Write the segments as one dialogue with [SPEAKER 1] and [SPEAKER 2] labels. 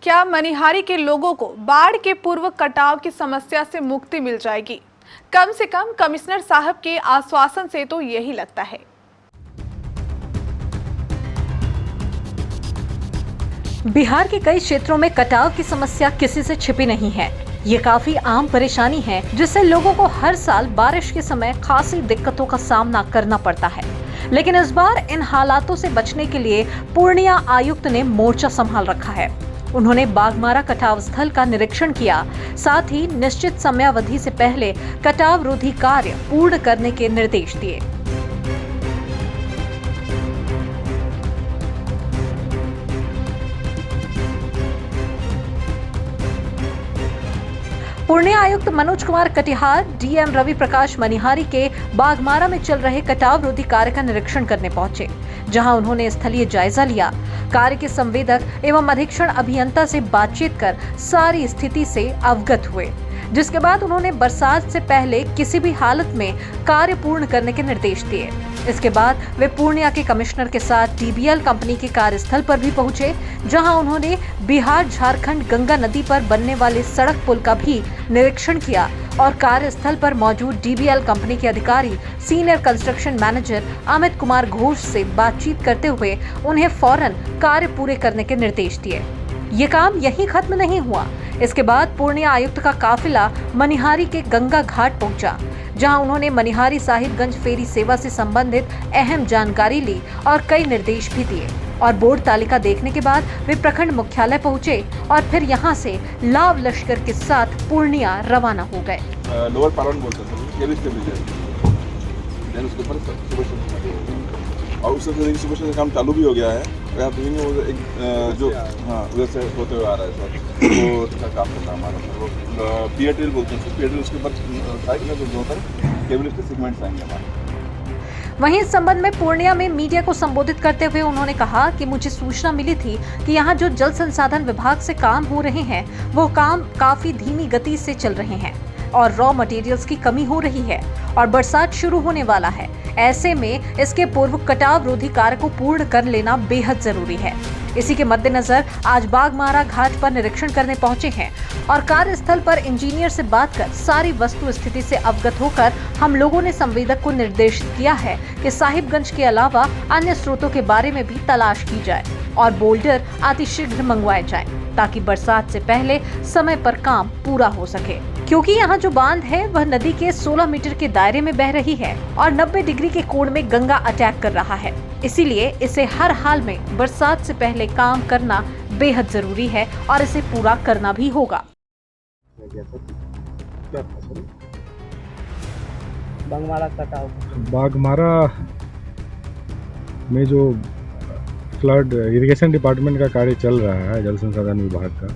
[SPEAKER 1] क्या मनिहारी के लोगों को बाढ़ के पूर्व कटाव की समस्या से मुक्ति मिल जाएगी? कम से कम कमिश्नर साहब के आश्वासन से तो यही लगता है।
[SPEAKER 2] बिहार के कई क्षेत्रों में कटाव की समस्या किसी से छिपी नहीं है। ये काफी आम परेशानी है जिससे लोगों को हर साल बारिश के समय खासी दिक्कतों का सामना करना पड़ता है। लेकिन इस बार इन हालातों से बचने के लिए पूर्णिया आयुक्त ने मोर्चा संभाल रखा है। उन्होंने बाघमारा कटाव स्थल का निरीक्षण किया, साथ ही निश्चित समयावधि से पहले कटाव रोधी कार्य पूर्ण करने के निर्देश दिए। पूर्णिया आयुक्त मनोज कुमार कटिहार डीएम रवि प्रकाश मनिहारी के बाघमारा में चल रहे कटाव रोधी कार्य का निरीक्षण करने पहुंचे, जहां उन्होंने स्थलीय जायजा लिया। कार्य के संवेदक एवं अधीक्षण अभियंता से बातचीत कर सारी स्थिति से अवगत हुए, जिसके बाद उन्होंने बरसात से पहले किसी भी हालत में कार्य पूर्ण करने के निर्देश दिए। इसके बाद वे पूर्णिया के कमिश्नर के साथ डीबीएल कंपनी के कार्यस्थल पर भी पहुंचे, जहां उन्होंने बिहार झारखंड गंगा नदी पर बनने वाले सड़क पुल का भी निरीक्षण किया और कार्यस्थल पर मौजूद डीबीएल कंपनी के अधिकारी senior construction manager Amit Kumar Ghosh से बातचीत करते हुए उन्हें फौरन कार्य पूरे करने के निर्देश दिए। ये काम यहीं खत्म नहीं हुआ। इसके बाद पूर्णिया आयुक्त का काफिला मनिहारी के गंगा घाट पहुंचा, जहां उन्होंने मनिहारी साहिबगंज फेरी सेवा से संबंधित अहम जानकारी ली और कई निर्देश भी दिए। और बोर्ड तालिका देखने के बाद वे प्रखंड मुख्यालय पहुंचे और फिर यहां से लाव लश्कर के साथ पूर्णिया रवाना हो गए।
[SPEAKER 3] लोअर पालन बोलते हैं, ये भी देन उसके ऊपर और उससे सुबह से काम चालू भी हो गया है। यहाँ पे एक जो उधर से होते हुए आ रहा है सर, वो इसका काम करना हमारा सर, वो पीएटीएल बोलते हैं। पीएटीएल उसके ऊपर साइड में जो होता है केबल के सेगमेंट्स आएंगे हमारे।
[SPEAKER 2] वहीं इस संबंध में पूर्णिया में मीडिया को संबोधित करते हुए उन्होंने कहा कि मुझे सूचना मिली थी कि यहाँ जो जल संसाधन विभाग से काम हो रहे हैं वो काम काफी धीमी गति से चल रहे हैं और रॉ मटेरियल्स की कमी हो रही है और बरसात शुरू होने वाला है। ऐसे में इसके पूर्व कटाव रोधी कार्य को पूर्ण कर लेना बेहद जरूरी है। इसी के मद्देनजर आज बाघमारा घाट पर निरीक्षण करने पहुंचे हैं और कार्यस्थल पर इंजीनियर से बात कर सारी वस्तु स्थिति से अवगत होकर हम लोगों ने संवेदक को निर्देशित किया है कि साहिबगंज के अलावा अन्य स्रोतों के बारे में भी तलाश की जाए और बोल्डर अतिशीघ्र मंगवाए जाएं, ताकि बरसात से पहले समय पर काम पूरा हो सके। क्योंकि यहाँ जो बांध है वह नदी के 16 मीटर के दायरे में बह रही है और 90 डिग्री के कोण में गंगा अटैक कर रहा है, इसीलिए इसे हर हाल में बरसात से पहले काम करना बेहद जरूरी है और इसे पूरा करना भी होगा।
[SPEAKER 4] बाघमारा में जो फ्लड इरिगेशन डिपार्टमेंट का कार्य चल रहा है, जल संसाधन विभाग का,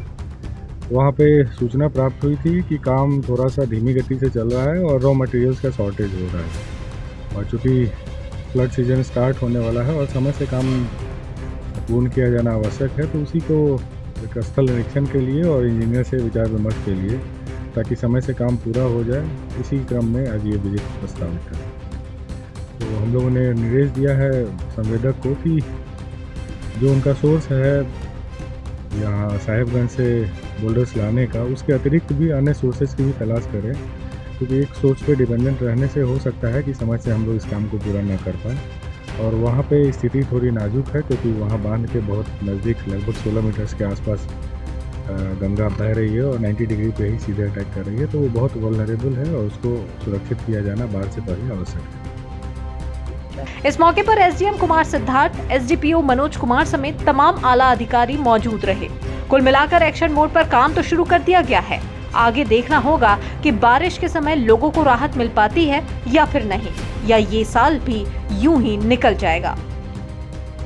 [SPEAKER 4] वहाँ पे सूचना प्राप्त हुई थी कि काम थोड़ा सा धीमी गति से चल रहा है और रॉ मटेरियल्स का शॉर्टेज हो रहा है। और चूँकि फ्लड सीजन स्टार्ट होने वाला है और समय से काम पूर्ण किया जाना आवश्यक है, तो उसी को एक स्थल निरीक्षण के लिए और इंजीनियर से विचार विमर्श के लिए, ताकि समय से काम पूरा हो जाए, इसी क्रम में आज ये विजिट प्रस्तावित है। तो हम लोगों ने निर्देश दिया है संवेदक को कि जो उनका सोर्स है यहाँ साहिबगंज से बोल्डर्स लाने का, उसके अतिरिक्त भी अन्य सोर्सेज की भी तलाश करें, क्योंकि एक सोर्स पे डिपेंडेंट रहने से हो सकता है कि समय से हम लोग इस काम को पूरा ना कर पाएँ। और वहाँ पे स्थिति थोड़ी नाजुक है, क्योंकि वहाँ बांध के बहुत नज़दीक लगभग 16 मीटर्स के आसपास गंगा बह रही है और 90 डिग्री पे ही सीधे अटैक कर रही है, तो वो बहुत वल्नरेबल है और उसको सुरक्षित किया जाना बाढ़ से पहले आवश्यक है।
[SPEAKER 2] इस मौके पर एसडीएम कुमार सिद्धार्थ, एसडीपीओ मनोज कुमार समेत तमाम आला अधिकारी मौजूद रहे। कुल मिलाकर एक्शन मोड पर काम तो शुरू कर दिया गया है। आगे देखना होगा कि बारिश के समय लोगों को राहत मिल पाती है या फिर नहीं, या ये साल भी यूं ही निकल जाएगा।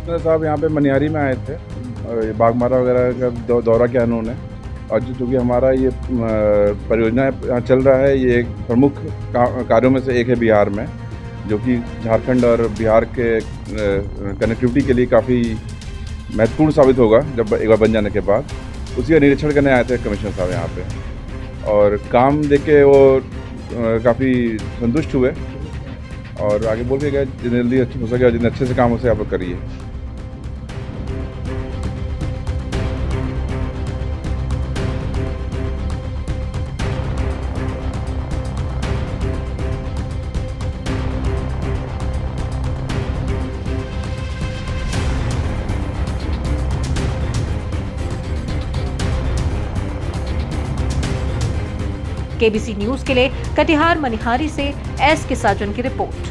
[SPEAKER 3] साहब यहाँ पे मनिहारी में आए थे और बाघमारा वगैरह का दौरा किया उन्होंने। और चूँकि हमारा ये परियोजना यहाँ चल रहा है, ये एक प्रमुख कार्यों में से एक है बिहार में, जो कि झारखंड और बिहार के कनेक्टिविटी के लिए काफ़ी महत्वपूर्ण साबित होगा जब एक बार बन जाने के बाद। उसी का निरीक्षण करने आए थे कमिश्नर साहब यहाँ पे और काम देख के वो काफ़ी संतुष्ट हुए और आगे बोल के गए जितनी जल्दी अच्छा हो सके और जितने अच्छे से काम उसे आप लोग करिए।
[SPEAKER 2] केबीसी न्यूज के लिए कटिहार मनिहारी से एस के साजन की रिपोर्ट।